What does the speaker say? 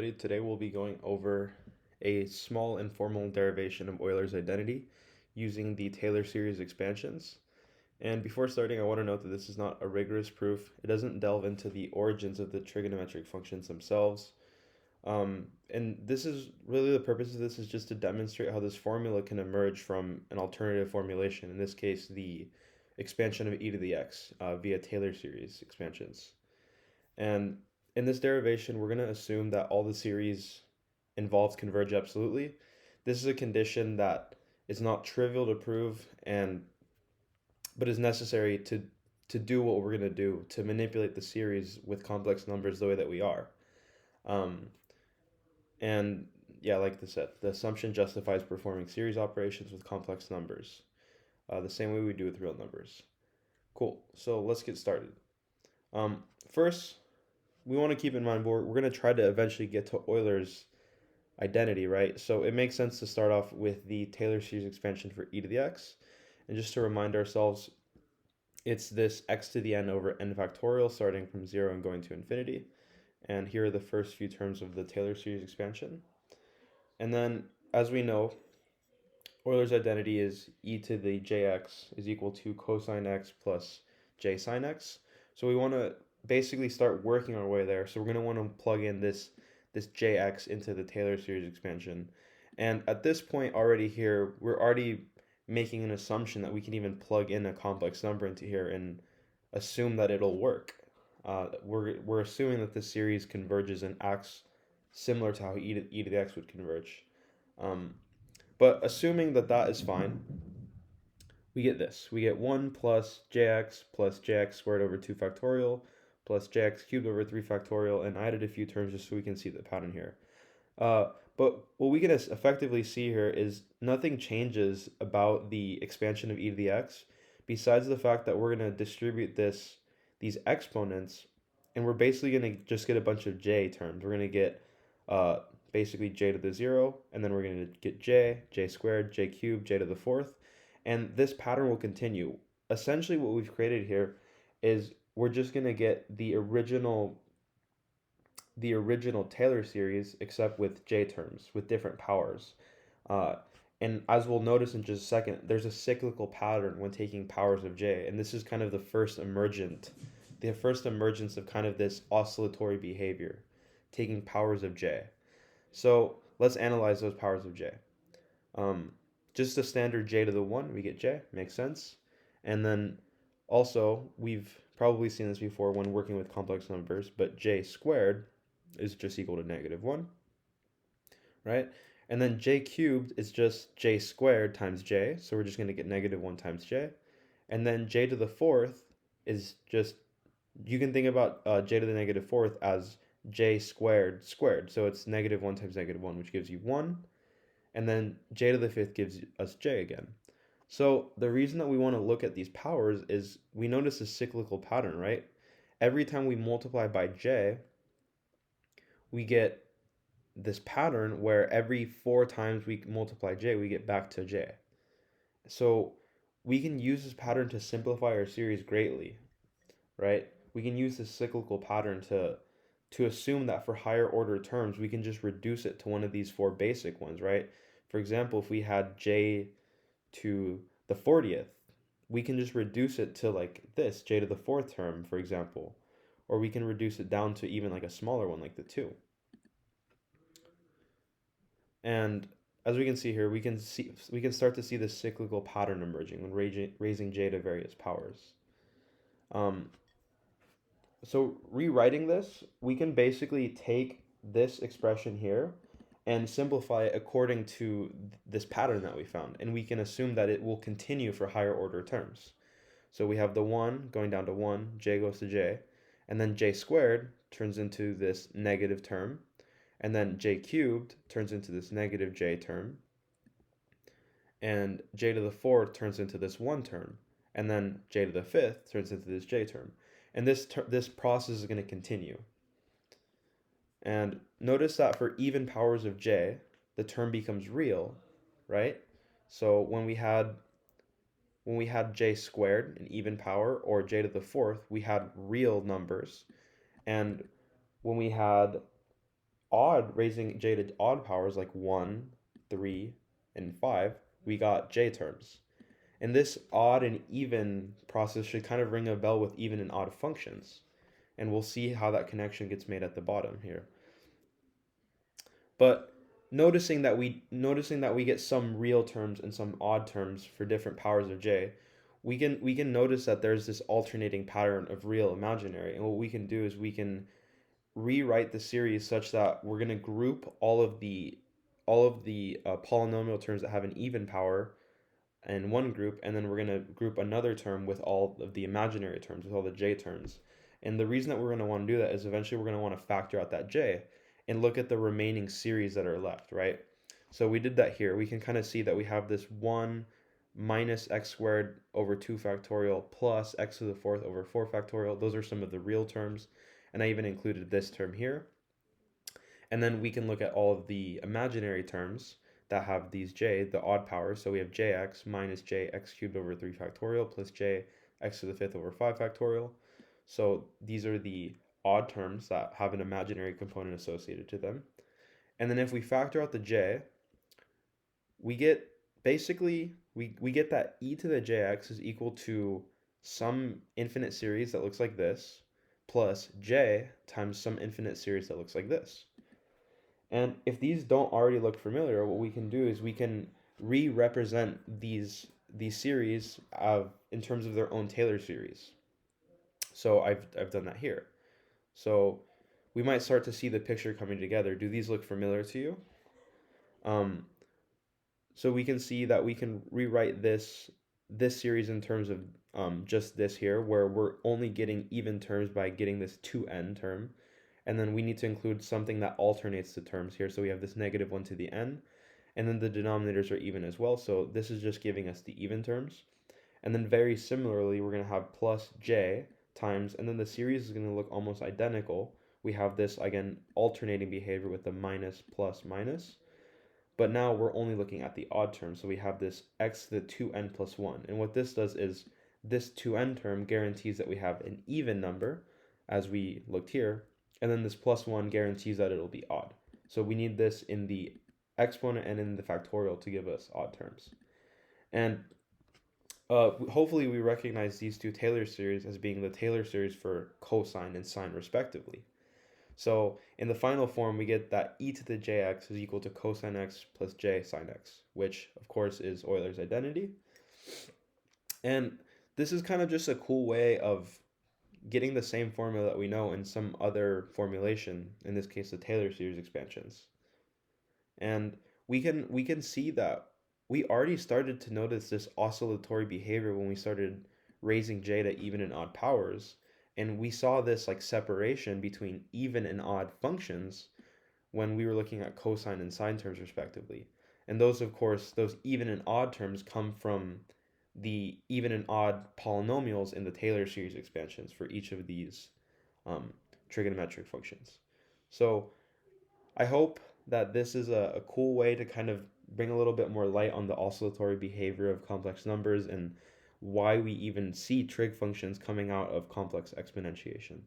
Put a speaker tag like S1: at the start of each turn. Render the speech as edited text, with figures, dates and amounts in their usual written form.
S1: Today we'll be going over a small informal derivation of Euler's identity using the Taylor series expansions. And before starting, I want to note that this is not a rigorous proof. It doesn't delve into the origins of the trigonometric functions themselves. And this is really the purpose of this is just to demonstrate how this formula can emerge from an alternative formulation, in this case, the expansion of e to the x via Taylor series expansions. And in this derivation, we're going to assume that all the series involved converge absolutely. This is a condition that is not trivial to prove but is necessary to do what we're going to do to manipulate the series with complex numbers the way that we are. Um, and yeah, like I said, the assumption justifies performing series operations with complex numbers, the same way we do with real numbers. Cool. So let's get started. First, we want to keep in mind we're going to try to eventually get to Euler's identity, right? So it makes sense to start off with the Taylor series expansion for e to the x. And just to remind ourselves, it's this x to the n over n factorial starting from 0 and going to infinity. And here are the first few terms of the Taylor series expansion. And then, as we know, Euler's identity is e to the jx is equal to cosine x plus j sine x. So we want to basically start working our way there. So we're going to want to plug in this jx into the Taylor series expansion. And at this point already here, we're already making an assumption that we can even plug in a complex number into here and assume that it'll work. We're assuming that this series converges and acts similar to how e to the x would converge. But assuming that that is fine, we get this. We get 1 plus jx squared over 2 factorial plus jx cubed over 3 factorial, and I added a few terms just so we can see the pattern here. But what we can effectively see here is nothing changes about the expansion of e to the x besides the fact that we're going to distribute these exponents, and we're basically going to just get a bunch of j terms. We're going to get basically j to the 0, and then we're going to get j squared, j cubed, j to the 4th, and this pattern will continue. Essentially what we've created here is we're just going to get the original Taylor series except with j terms, with different powers. Uh, and as we'll notice in just a second, there's a cyclical pattern when taking powers of j, and this is kind of the first emergence of kind of this oscillatory behavior, taking powers of j. So let's analyze those powers of j. Just a standard j to the 1, we get j, makes sense. And then also, we've probably seen this before when working with complex numbers, but j squared is just equal to -1, right? And then j cubed is just j squared times j, so we're just going to get -1 times j. And then j to the 4th is just, you can think about j to the -4th as j squared squared, so it's -1 times -1, which gives you 1, and then j to the 5th gives us j again. So the reason that we want to look at these powers is we notice a cyclical pattern, right? Every time we multiply by j, we get this pattern where every 4 times we multiply j, we get back to j. So we can use this pattern to simplify our series greatly, right? We can use this cyclical pattern to assume that for higher order terms, we can just reduce it to one of these 4 basic ones, right? For example, if we had j to the 40th, we can just reduce it to like this, j to the 4th term, for example. Or we can reduce it down to even like a smaller one, like the 2. And as we can see here, we can start to see this cyclical pattern emerging when raising j to various powers. So rewriting this, we can basically take this expression here and simplify it according to this pattern that we found, and we can assume that it will continue for higher order terms. So we have the 1 going down to 1, j goes to j, and then j squared turns into this negative term, and then j cubed turns into this negative j term, and j to the 4th turns into this 1 term, and then j to the 5th turns into this j term. And this process is going to continue. And notice that for even powers of j, the term becomes real, right? So when we had j squared, an even power, or j to the 4th, we had real numbers. And when we had raising j to odd powers like 1, 3, and 5, we got j terms. And this odd and even process should kind of ring a bell with even and odd functions. And we'll see how that connection gets made at the bottom here. But noticing that we get some real terms and some odd terms for different powers of j, we can notice that there's this alternating pattern of real imaginary. And what we can do is we can rewrite the series such that we're going to group all of the polynomial terms that have an even power in one group, and then we're going to group another term with all of the imaginary terms, with all the j terms. And the reason that we're going to want to do that is eventually we're going to want to factor out that j and look at the remaining series that are left, right? So we did that here. We can kind of see that we have this 1 minus x squared over 2 factorial plus x to the fourth over 4 factorial. Those are some of the real terms. And I even included this term here. And then we can look at all of the imaginary terms that have these j, the odd powers. So we have jx minus jx cubed over 3 factorial plus j x to the fifth over 5 factorial. So these are the odd terms that have an imaginary component associated to them. And then if we factor out the j, we get basically, we get that e to the jx is equal to some infinite series that looks like this plus j times some infinite series that looks like this. And if these don't already look familiar, what we can do is we can re-represent these series in terms of their own Taylor series. So I've done that here. So we might start to see the picture coming together. Do these look familiar to you? So we can see that we can rewrite this series in terms of just this here, where we're only getting even terms by getting this 2n term. And then we need to include something that alternates the terms here. So we have this negative 1 to the n, and then the denominators are even as well. So this is just giving us the even terms. And then very similarly, we're going to have plus j times, and then the series is going to look almost identical. We have this, again, alternating behavior with the minus, plus, minus. But now we're only looking at the odd term. So we have this x to the 2n plus 1. And what this does is this 2n term guarantees that we have an even number, as we looked here. And then this plus 1 guarantees that it'll be odd. So we need this in the exponent and in the factorial to give us odd terms. And hopefully we recognize these two Taylor series as being the Taylor series for cosine and sine respectively. So in the final form, we get that e to the jx is equal to cosine x plus j sine x, which of course is Euler's identity. And this is kind of just a cool way of getting the same formula that we know in some other formulation, in this case the Taylor series expansions. And we can see that we already started to notice this oscillatory behavior when we started raising j to even and odd powers, and we saw this like separation between even and odd functions when we were looking at cosine and sine terms respectively. And those, of course, those even and odd terms come from the even and odd polynomials in the Taylor series expansions for each of these trigonometric functions. So I hope that this is a cool way to kind of bring a little bit more light on the oscillatory behavior of complex numbers and why we even see trig functions coming out of complex exponentiation.